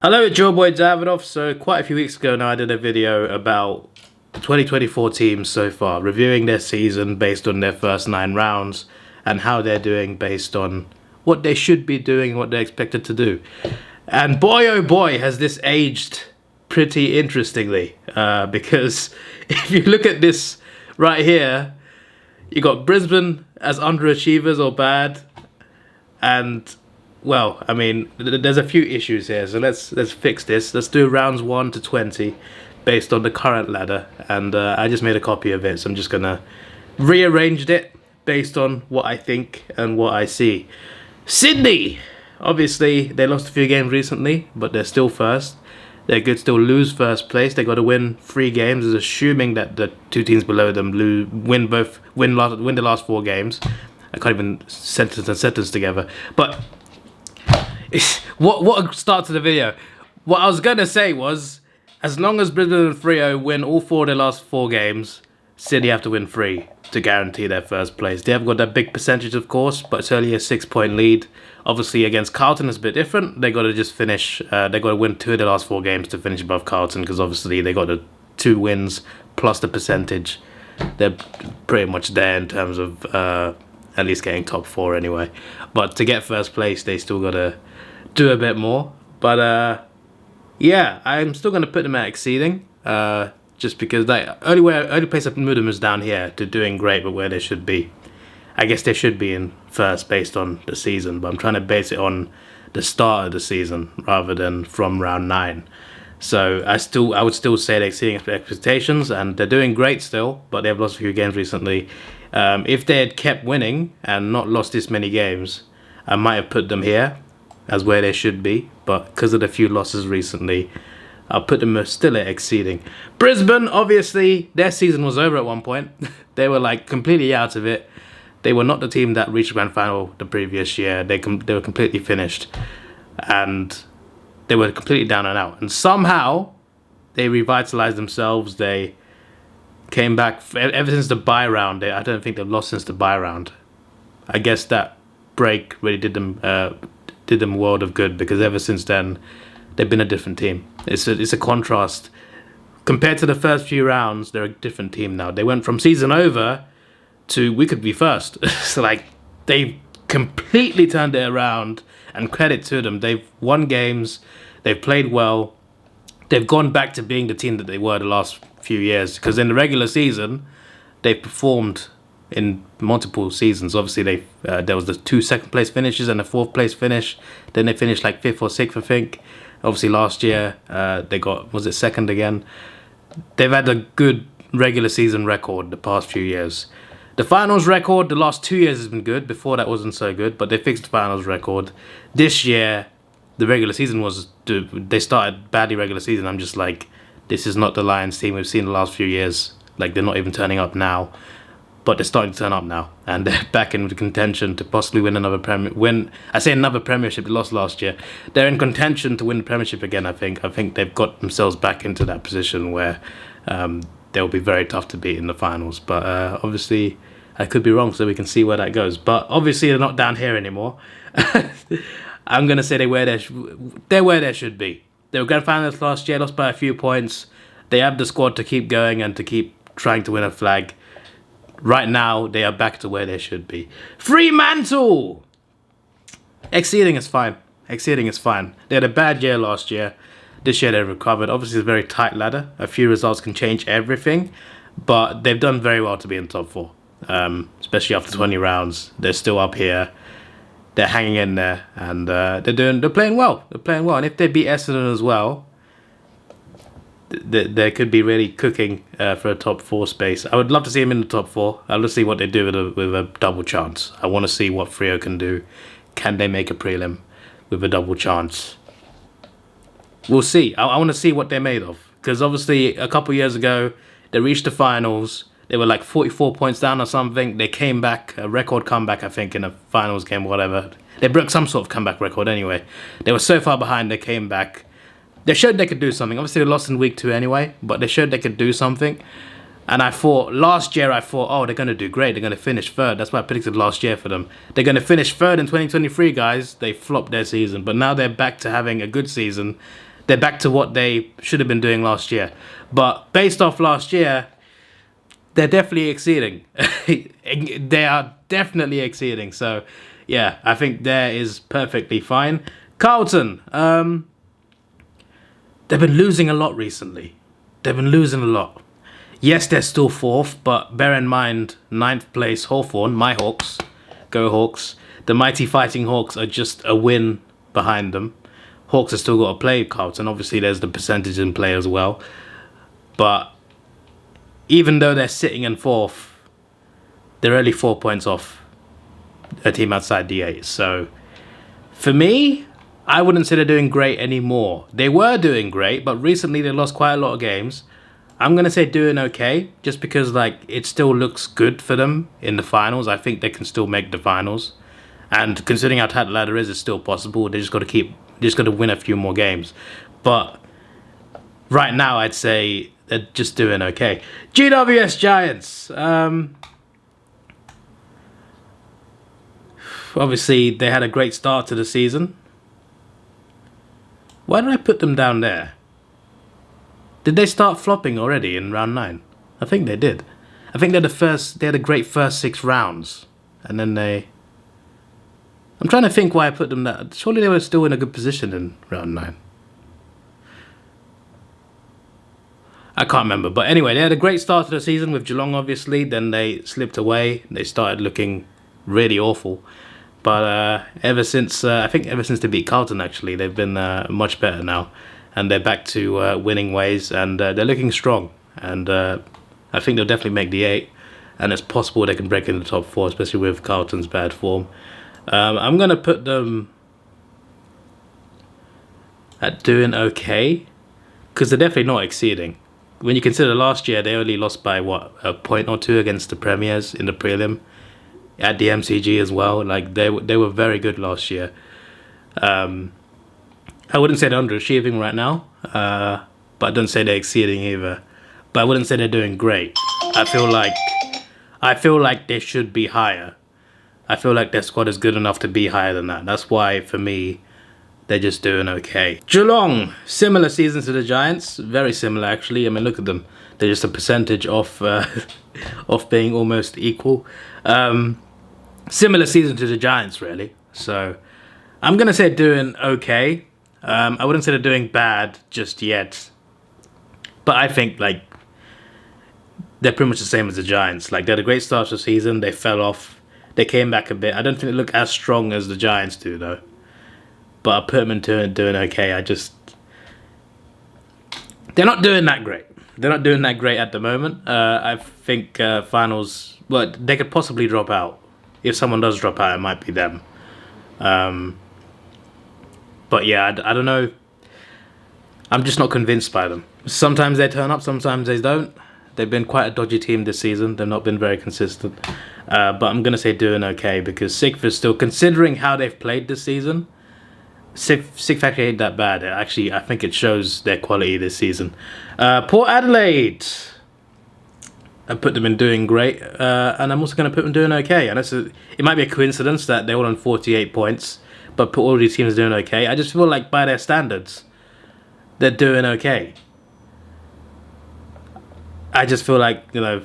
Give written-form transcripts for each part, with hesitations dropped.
Hello, it's your boy Davidoff. So quite a few weeks ago now I did a video about the 2024 teams so far, reviewing their season based on their first 9 rounds and how they're doing based on what they should be doing and what they're expected to do. And boy oh boy has this aged pretty interestingly, because if you look at this right here, you got Brisbane as underachievers or bad, and well, I mean, there's a few issues here, so let's fix this. Let's do rounds 1 to 20 based on the current ladder, and I just made a copy of it, so I'm just gonna rearrange it based on what I think and what I see. Sydney! Obviously, they lost a few games recently, but they're still first. They could still lose first place. They got to win 3 games, assuming that the 2 teams below them win the last 4 games. I can't even sentence a sentence together, but what a start to the video. What I was gonna say was, as long as Brisbane and Freo win all 4 of their last 4 games, Sydney have to win 3 to guarantee their first place. They haven't got that big percentage, of course, but it's only a 6-point lead. Obviously, against Carlton, it's a bit different. They got to just finish. They got to win 2 of the last 4 games to finish above Carlton, because obviously they got the 2 wins plus the percentage. They're pretty much there in terms of at least getting top 4 anyway. But to get first place, they still got to do a bit more. But yeah, I'm still going to put them at exceeding, just because the only place I can move them is down here to doing great, but where they should be. I guess they should be in first based on the season, but I'm trying to base it on the start of the season rather than from round 9. So I would still say they're exceeding expectations, and they're doing great still, but they've lost a few games recently. If they had kept winning and not lost this many games, I might have put them here as where they should be, but because of the few losses recently, I'll put them still at exceeding. Brisbane, obviously, their season was over at one point. They were like completely out of it. They were not the team that reached the grand final the previous year. They were completely finished, and they were completely down and out. And somehow, they revitalized themselves. They came back ever since the bye round. I don't think they've lost since the bye round. I guess that break really did them a world of good, because ever since then, they've been a different team. It's a contrast. Compared to the first few rounds, they're a different team now. They went from season over to we could be first. So like, they've completely turned it around, and credit to them. They've won games, they've played well, they've gone back to being the team that they were the last few years, because in the regular season, they've performed in multiple seasons. Obviously, there was the 2 second place finishes and a 4th place finish. Then they finished like 5th or 6th, I think. Obviously, last year, they got, was it 2nd again? They've had a good regular season record the past few years. The finals record, the last 2 years has been good. Before that wasn't so good, but they fixed the finals record. This year, the regular season they started badly regular season. I'm just like, this is not the Lions team we've seen the last few years. Like, they're not even turning up now. But they're starting to turn up now, and they're back in contention to possibly win another another premiership. They lost last year. They're in contention to win the premiership again, I think. I think they've got themselves back into that position where they'll be very tough to beat in the finals. But obviously, I could be wrong, so we can see where that goes. But obviously, they're not down here anymore. I'm going to say they're where they should be. They were grand finalists last year, lost by a few points. They have the squad to keep going and to keep trying to win a flag. Right now, they are back to where they should be. Fremantle! Exceeding is fine. Exceeding is fine. They had a bad year last year. This year, they've recovered. Obviously, it's a very tight ladder. A few results can change everything. But they've done very well to be in top 4. Especially after 20 rounds. They're still up here. They're hanging in there. And they're playing well. They're playing well. And if they beat Essendon as well, they could be really cooking for a top 4 space. I would love to see them in the top 4. I'd love to see what they do with a double chance. I want to see what Freo can do. Can they make a prelim with a double chance? We'll see. I want to see what they're made of. Because obviously, a couple years ago, they reached the finals. They were like 44 points down or something. They came back, a record comeback, I think, in a finals game, whatever. They broke some sort of comeback record anyway. They were so far behind, they came back. They showed they could do something. Obviously, they lost in week 2 anyway, but they showed they could do something. And last year, oh, they're going to do great. They're going to finish 3rd. That's what I predicted last year for them. They're going to finish 3rd in 2023, guys. They flopped their season, but now they're back to having a good season. they're back to what they should have been doing last year. But based off last year, they're definitely exceeding. They are definitely exceeding. So, yeah, I think there is perfectly fine. Carlton, they've been losing a lot recently. They've been losing a lot. Yes, they're still 4th, but bear in mind, 9th place Hawthorn, my Hawks, go Hawks. The mighty Fighting Hawks are just a win behind them. Hawks have still got to play Carlton. Obviously, there's the percentage in play as well. But even though they're sitting in 4th, they're only 4 points off a team outside the 8. So, for me, I wouldn't say they're doing great anymore. They were doing great, but recently they lost quite a lot of games. I'm going to say doing okay, just because like it still looks good for them in the finals. I think they can still make the finals. And considering how tight the ladder is, it's still possible. They just got to win a few more games. But right now, I'd say they're just doing okay. GWS Giants. Obviously, they had a great start to the season. Why did I put them down there? Did they start flopping already in round 9? I think they did. I think they had a great first 6 rounds. And then I'm trying to think why I put them there. Surely they were still in a good position in round 9. I can't remember. But anyway, they had a great start to the season with Geelong, obviously. Then they slipped away. They started looking really awful. But ever since they beat Carlton, actually, they've been much better now. And they're back to winning ways. And they're looking strong. And I think they'll definitely make the 8. And it's possible they can break into the top 4, especially with Carlton's bad form. I'm going to put them at doing okay. Because they're definitely not exceeding. When you consider last year, they only lost by, what, a point or 2 against the Premiers in the prelim. At the MCG as well. Like, they were very good last year. I wouldn't say they're underachieving right now. But I don't say they're exceeding either. But I wouldn't say they're doing great. I feel like they should be higher. I feel like their squad is good enough to be higher than that. That's why, for me, they're just doing okay. Geelong, similar season to the Giants. Very similar, actually. I mean, look at them. They're just a percentage off being almost equal. Similar season to the Giants, really. So, I'm going to say doing okay. I wouldn't say they're doing bad just yet. But I think, like, they're pretty much the same as the Giants. Like, they had a great start to the season. They fell off. They came back a bit. I don't think they look as strong as the Giants do, though. But I put them into doing okay. They're not doing that great. They're not doing that great at the moment. I think finals... Well, they could possibly drop out. If someone does drop out, it might be them. But yeah, I don't know. I'm just not convinced by them. Sometimes they turn up, sometimes they don't. They've been quite a dodgy team this season. They've not been very consistent. But I'm going to say doing okay because Sixth is still, considering how they've played this season, Sixth actually ain't that bad. Actually, I think it shows their quality this season. Port Adelaide. I put them in doing great. And I'm also going to put them doing okay. And it might be a coincidence that they're all on 48 points. But put all these teams doing okay. I just feel like by their standards, they're doing okay. I just feel like, you know,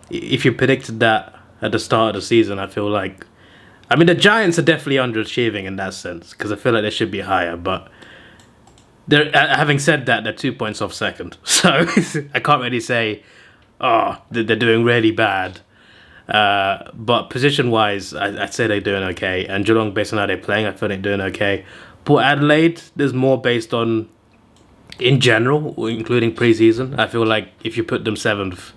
if you predicted that at the start of the season, I feel like... I mean, the Giants are definitely underachieving in that sense, because I feel like they should be higher, but... having said that, they're 2 points off second. So, I can't really say, oh, they're doing really bad. But position-wise, I'd say they're doing okay. And Geelong, based on how they're playing, I feel they're doing okay. Port Adelaide, there's more based on... In general, including pre-season, I feel like if you put them 7th,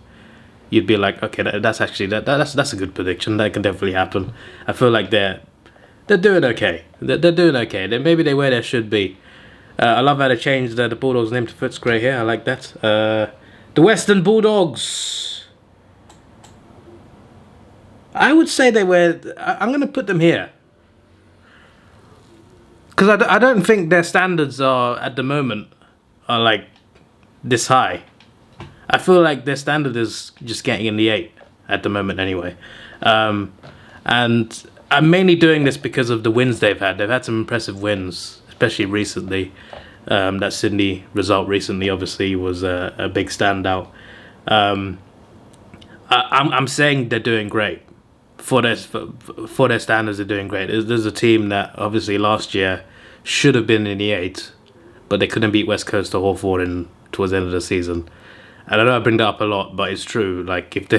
you'd be like, okay, that's actually that's a good prediction. That can definitely happen. I feel like they're doing okay. They're doing okay. Maybe they're where they should be. I love how they changed the Bulldogs' name to Footscray here. I like that. The Western Bulldogs. I would say they were. I'm going to put them here. Because I don't think their standards are, at the moment, are like this high. I feel like their standard is just getting in the 8 at the moment anyway. And I'm mainly doing this because of the wins they've had. They've had some impressive wins, especially recently. That Sydney result recently obviously was a big standout. Um, I'm saying they're doing great for their standards. They're doing great. There's a team that obviously last year should have been in the eight, but they couldn't beat West Coast or Hawthorn towards the end of the season. And I know I bring that up a lot, but it's true. Like if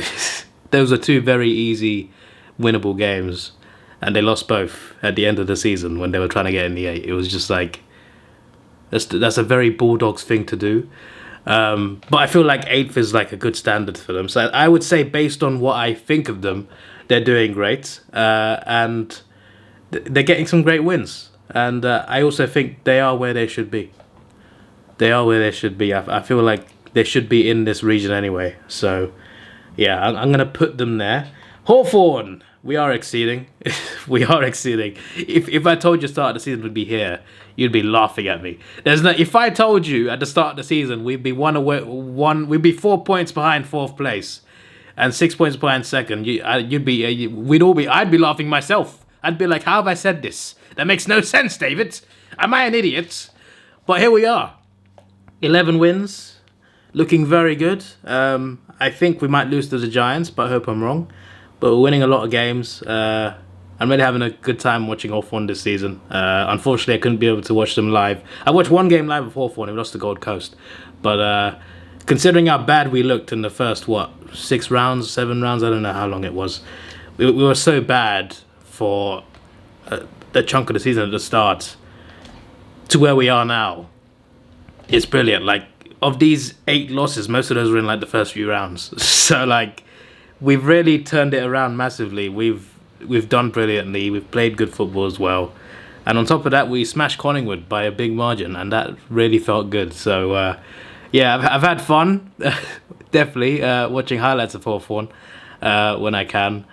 those are two very easy, winnable games, and they lost both at the end of the season when they were trying to get in the eight. It was just like that's a very Bulldogs thing to do. But I feel like eighth is like a good standard for them. So I would say, based on what I think of them, they're doing great, and they're getting some great wins. And I also think they are where they should be. They are where they should be. I feel like they should be in this region anyway. So yeah, I'm going to put them there. Hawthorn, we are exceeding. We are exceeding. If I told you start of the season would be here, you'd be laughing at me. If I told you at the start of the season we'd be we'd be 4 points behind fourth place and 6 points behind second, I'd be laughing myself. I'd be like, how have I said this? That makes no sense, David. Am I an idiot? But here we are. 11 wins. Looking very good. I think we might lose to the Giants, but I hope I'm wrong. But we're winning a lot of games. I'm really having a good time watching Hawthorn this season. Unfortunately, I couldn't be able to watch them live. I watched one game live with Hawthorn and we lost to Gold Coast. But considering how bad we looked in the first, 6 rounds, 7 rounds, I don't know how long it was. We were so bad for a chunk of the season at the start to where we are now. It's brilliant. Like, of these 8 losses, most of those were in like the first few rounds. So like, we've really turned it around massively. We've done brilliantly. We've played good football as well. And on top of that, we smashed Collingwood by a big margin, and that really felt good. So yeah, I've had fun. Definitely watching highlights of Hawthorn when I can.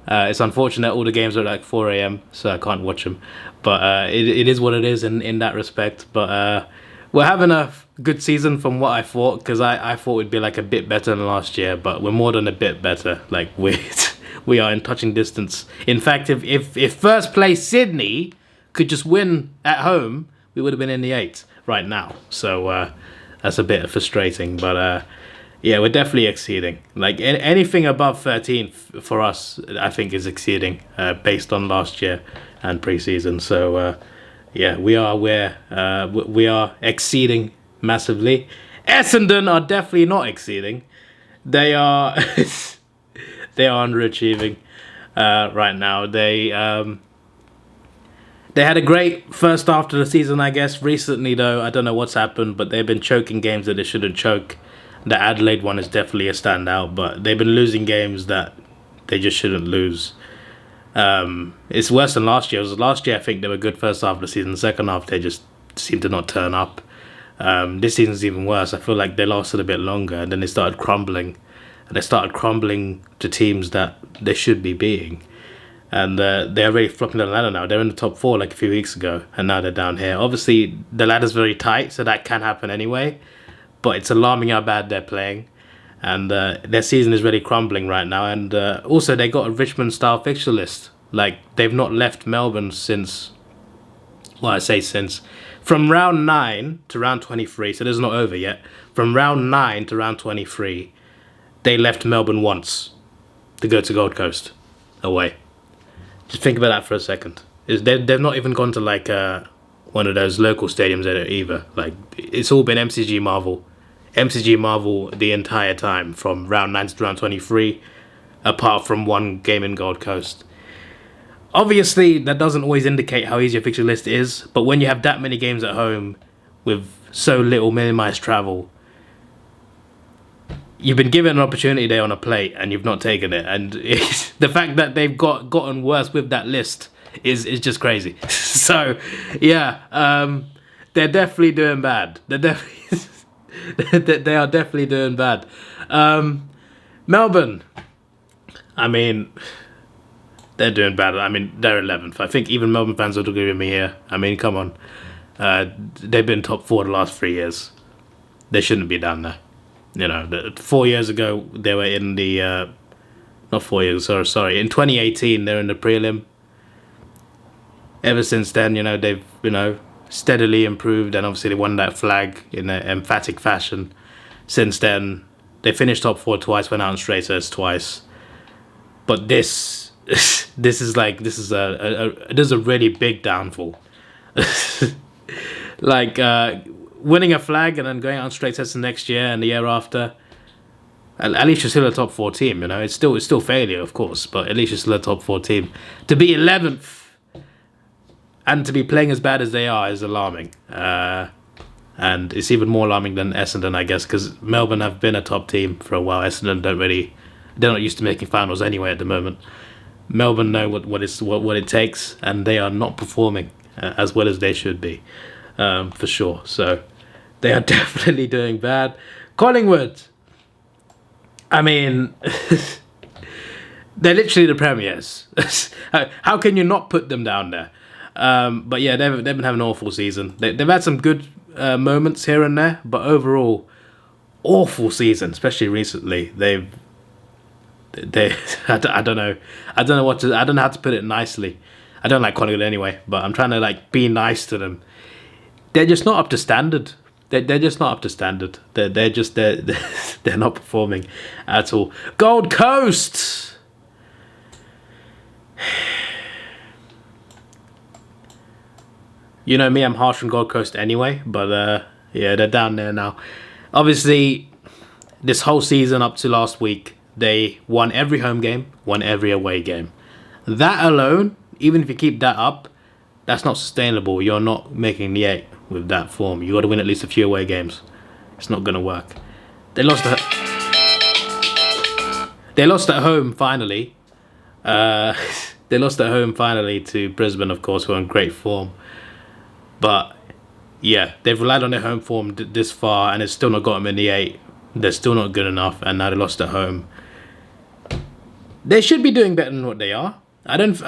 It's unfortunate all the games are at like 4 a.m, so I can't watch them. But it is what it is in that respect. But we're having a good season from what I thought, because I thought we'd be like a bit better than last year, but we're more than a bit better. Like we are in touching distance. In fact, if first place Sydney could just win at home, we would have been in the 8 right now. So that's a bit frustrating, but yeah, we're definitely exceeding. Like anything above 13th for us, I think is exceeding based on last year and pre-season. So yeah, we are exceeding massively. Essendon are definitely not exceeding. They are they are underachieving right now. They had a great first half to the season, I guess. Recently, though, I don't know what's happened, but they've been choking games that they shouldn't choke. The Adelaide one is definitely a standout, but they've been losing games that they just shouldn't lose. It's worse than last year. Last year, I think they were good first half of the season. Second half, they just seemed to not turn up. This season's even worse. I feel like they lasted a bit longer, and then they started crumbling. And they started crumbling to teams that they should be beating. And they're really flopping down the ladder now. They're in the top 4 like a few weeks ago, and now they're down here. Obviously, the ladder's very tight, so that can happen anyway. But it's alarming how bad they're playing. And their season is really crumbling right now. And also, they got a Richmond-style fixture list. Like, they've not left Melbourne since... Well, I say since... From round 9 to round 23, so this is not over yet. From round 9 to round 23, they left Melbourne once to go to Gold Coast away. Just think about that for a second. They've not even gone to, like, one of those local stadiums either. Like, it's all been MCG Marvel the entire time, from round 9 to round 23, apart from one game in Gold Coast. Obviously, that doesn't always indicate how easy your fixture list is, but when you have that many games at home with so little minimised travel, you've been given an opportunity there on a plate and you've not taken it. And the fact that they've gotten worse with that list is just crazy. So, yeah, they're definitely doing bad. They are definitely doing bad. Melbourne, I mean, they're doing bad. I mean, they're 11th. I think even Melbourne fans would agree with me here. I mean, come on. They've been top 4 the last 3 years. They shouldn't be down there. You know, 4 years ago, they were in the... not 4 years, sorry. In 2018, they're in the prelim. Ever since then, they've, steadily improved, and obviously they won that flag in an emphatic fashion. Since then, they finished top 4 twice, went out on straight sets twice. But this is a really big downfall. Like winning a flag and then going out on straight sets the next year and the year after. At least you're still a top 4 team, you know. It's still failure, of course, but at least you're still a top 4 team. To be 11th and to be playing as bad as they are is alarming. And it's even more alarming than Essendon, I guess, because Melbourne have been a top team for a while. Essendon they're not used to making finals anyway at the moment. Melbourne know what it takes, and they are not performing as well as they should be, for sure. So they are definitely doing bad. Collingwood, I mean, they're literally the premiers. How can you not put them down there? But yeah, they've been having an awful season. They've had some good moments here and there, but overall, awful season, especially recently. I don't know how to put it nicely. I don't like Collingwood anyway, but I'm trying to like be nice to them. They're just not up to standard. They're just not up to standard. They're not performing at all. Gold Coast. You know me, I'm harsh on Gold Coast anyway, but yeah, they're down there now. Obviously, this whole season up to last week, they won every home game, won every away game. That alone, even if you keep that up, that's not sustainable. You're not making the 8 with that form. You got to win at least a few away games. It's not going to work. They lost at home finally. They lost at home finally to Brisbane, of course, who are in great form. But yeah, they've relied on their home form this far, and it's still not got them in the 8. They're still not good enough, and now they lost at home. They should be doing better than what they are. I've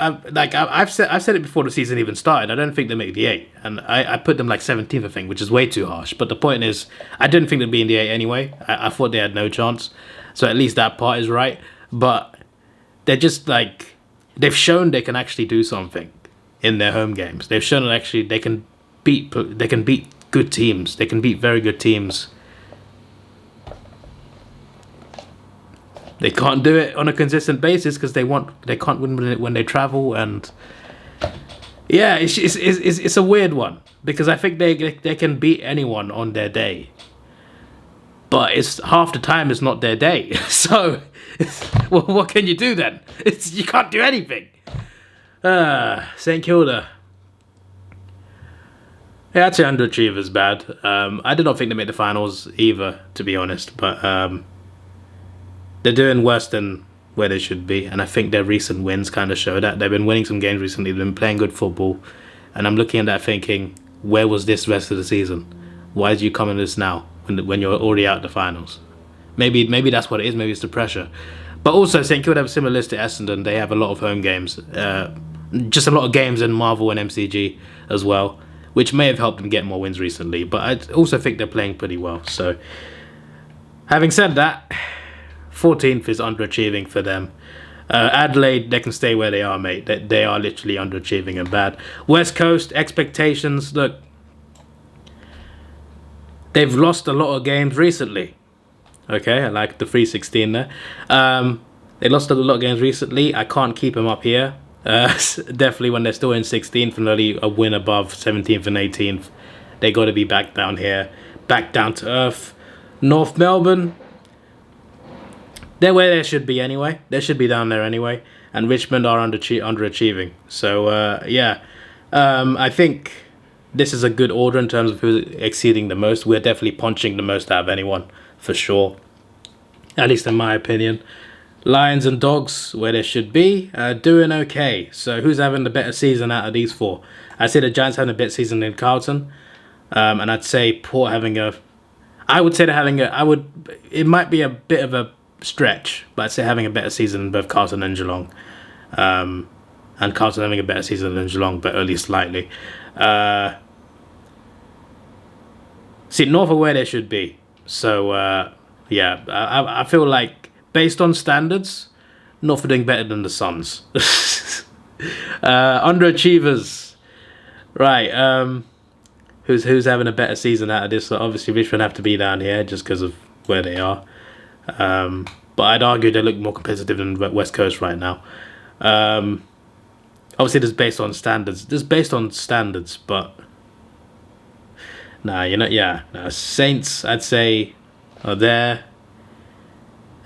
said it before the season even started. I don't think they make the 8, and I put them like 17th, I think, which is way too harsh. But the point is, I didn't think they'd be in the 8 anyway. I thought they had no chance. So at least that part is right. But they're just like, they've shown they can actually do something in their home games. They've shown that actually they can beat good teams. They can beat very good teams. They can't do it on a consistent basis because they can't win when they travel, and yeah, it's a weird one because I think they can beat anyone on their day, but it's half the time it's not their day. So, well, what can you do then? You can't do anything. St Kilda. Yeah, actually, underachiever's bad. I did not think they made the finals either, to be honest, but they're doing worse than where they should be, and I think their recent wins kind of show that. They've been winning some games recently, they've been playing good football, and I'm looking at that thinking, where was this rest of the season? Why did you come in this now, when you're already out of the finals? Maybe that's what it is, maybe it's the pressure. But also, St Kilda have a similar list to Essendon. They have a lot of home games, just a lot of games in Marvel and MCG as well, which may have helped them get more wins recently, but I also think they're playing pretty well. So, having said that, 14th is underachieving for them. Adelaide, they can stay where they are, mate. They are literally underachieving and bad. West Coast, expectations, look, they've lost a lot of games recently. Okay, I like the 316 there. They lost a lot of games recently. I can't keep them up here. Definitely when they're still in 16th and only a win above 17th and 18th. They got to be back down here, back down to earth. North Melbourne, they're where they should be anyway. They should be down there anyway. And Richmond are underachieving. So, yeah. I think this is a good order in terms of who's exceeding the most. We're definitely punching the most out of anyone, for sure. At least in my opinion. Lions and Dogs, where they should be, doing okay. So, who's having the better season out of these 4? I'd say the Giants having a better season than Carlton. And I'd say Port having a... I would say they're having a... It might be a bit of a stretch, but I'd say having a better season than both Carlton and Geelong, and Carlton having a better season than Geelong, but only slightly. See, North are where they should be. So yeah, I feel like based on standards, North are doing better than the Suns. Underachievers, right? who's having a better season out of this. So obviously Richmond have to be down here just because of where they are. But I'd argue they look more competitive than West Coast right now. Obviously this is based on standards. This is based on standards, but nah, Saints I'd say are there.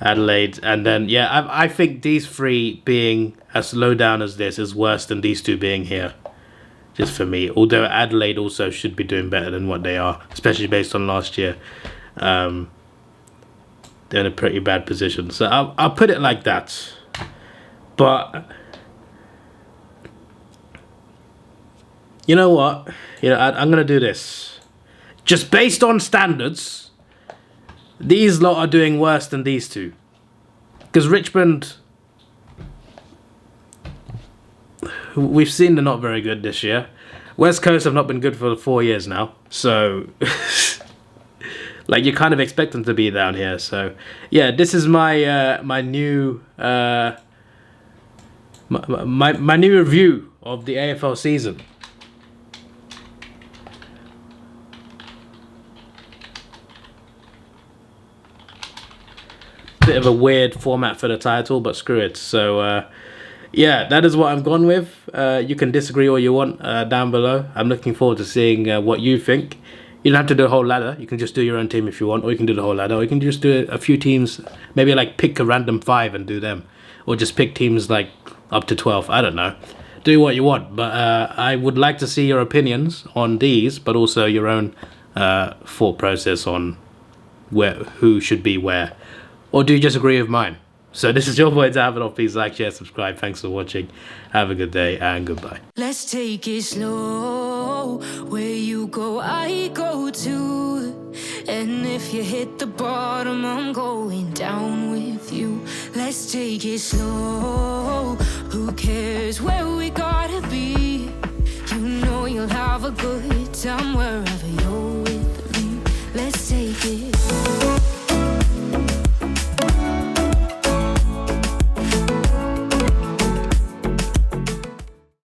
Adelaide, and then I think these three being as low down as this is worse than these two being here. Just for me, although Adelaide also should be doing better than what they are, especially based on last year. They're in a pretty bad position, so I'll put it like that. But you know what? I'm gonna do this. Just based on standards, these lot are doing worse than these two. Because Richmond, we've seen they're not very good this year. West Coast have not been good for 4 years now. So, like, you kind of expect them to be down here. So, yeah, this is my my new my new review of the AFL season. Bit of a weird format for the title, but screw it. So yeah, that is what I've gone with. You can disagree all you want down below. I'm looking forward to seeing what you think. You don't have to do a whole ladder. You can just do your own team if you want, or you can do the whole ladder, or you can just do a few teams, maybe like pick a random 5 and do them, or just pick teams like up to 12. I don't know, do what you want, but I would like to see your opinions on these, but also your own thought process on who should be where. Or do you just agree with mine? So this is your boy Davidoff. Please like, share, subscribe. Thanks for watching. Have a good day and goodbye. Let's take it slow. Where you go, I go too. And if you hit the bottom, I'm going down with you. Let's take it slow. Who cares where we gotta be? You know you'll have a good time wherever.